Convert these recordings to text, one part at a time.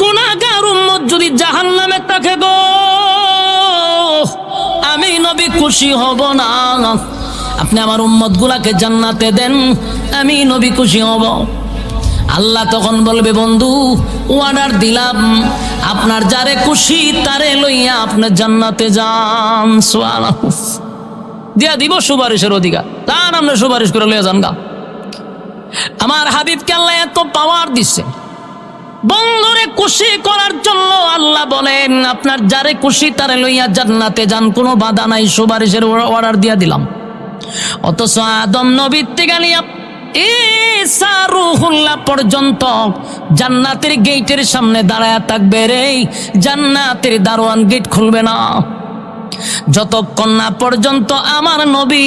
গুনাহগার উম্মত যদি জাহান্নামে থাকে গো, আমি নবী খুশি হব না। আপনি আমার উম্মত গুলাকে জান্নাতে দেন, আমি নবী খুশি হব। আল্লাহ তখন বলবে, বন্ধু অর্ডার দিলাম, আপনার যারে খুশি তারে লইয়া আপনি জান্নাতে যান। সুবহানাল্লাহ, দিয়া দিব সুপারিশের অধিকার। তার আপনি সুপারিশ করে লইয়া যান গা। আমার হাবিবকে আল্লাহ এত পাওয়ার দিচ্ছে বন্ধুরে খুশি করার জন্য। আল্লাহ বলেন, আপনার যারে খুশি তারে লইয়া জান্নাতে যান, কোনো বাধা নাই, সুপারিশের অর্ডার দিয়া দিলাম। অথচ আদম নবীর থেকে নিয়া ঈসা রূহুল্লাহ পর্যন্ত জান্নাতের গেটের সামনে দাঁড়ায় থাকবে রে, জান্নাতের দারোয়ান গেট খুলবে না যতক্ষণ না পর্যন্ত আমার নবী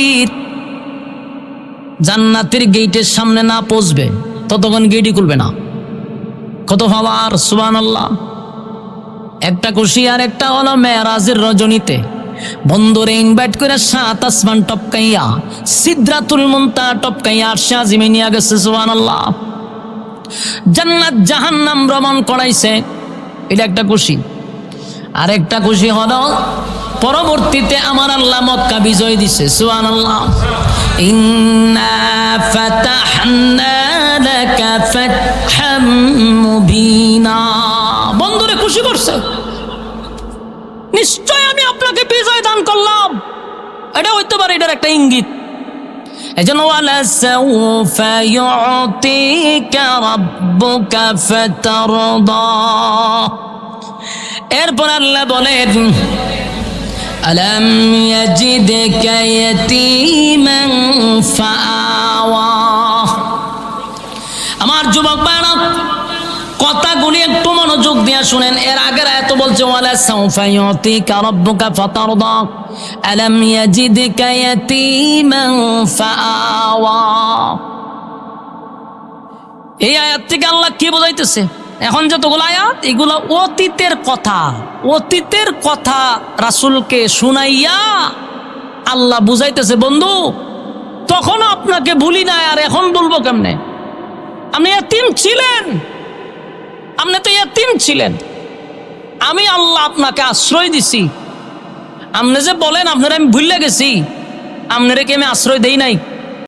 জান্নাতের গেটের সামনে না পৌঁছবে, ততক্ষণ গেটই খুলবে না। কত পাওয়ার! সুবহানাল্লাহ। একটা খুশি আর একটা হলো মেরাজের রজনীতে বন্ধুরে ইনভাইট করে 7 আসমান টপকাইয়া সিদরাতুল মুনতাহা টপকাইয়া আরশে আজিমে নিয়ে গেছে। সুবহানাল্লাহ। জান্নাত জাহান্নাম ভ্রমণ করাইছে, এটা একটা খুশি। আর একটা খুশি হলো পরবর্তীতে আমার আল্লাহ মক্কা বিজয় দিছে। সুবহানাল্লাহ। ইন্না ফাতাহনা লাকা ফাতহাম মুবিনা, বন্ধুরে খুশি করছে, নিশ্চয় আমি আপনাকে বিজয় দান করলাম। এটা হইতে পারে এটার একটা ইঙ্গিত। এজন্য ওয়ালা সাউফা ইউতিকা রাব্বুকা ফাতারদা। এরপর আল্লাহ বলেন, আলাম ইয়াজিদকা ইয়াতীমান ফাআওয়া। আমার যুবক ভাইরা, কথাগুলি একটু মনোযোগ দিয়ে শুনেন। এর আগের আয়াত বলছে ওয়ালা সাউফা ইউতিকা রাব্বুকা ফাতারদা, আলাম ইয়াজিদকা ইয়াতীমান ফাআওয়া। এই আয়াত থেকে আল্লাহ কি বোঝাইতেছে? এখন যতগুলো আয়াত, এগুলো অতীতের কথা, অতীতের কথা রাসূলকে শুনাইয়া আল্লাহ বুঝাইতেছে, বন্ধু তখন আপনাকে ভুলি নাই, আর এখন বলবো কেমনে? আপনি ইয়াতীম ছিলেন, আপনি তো ইয়াতীম ছিলেন, আমি আল্লাহ আপনাকে আশ্রয় দিছি। আপনি যে বলেন আপনারা আমি ভুলে গেছি, আপনারা কি আমি আশ্রয় দেই নাই?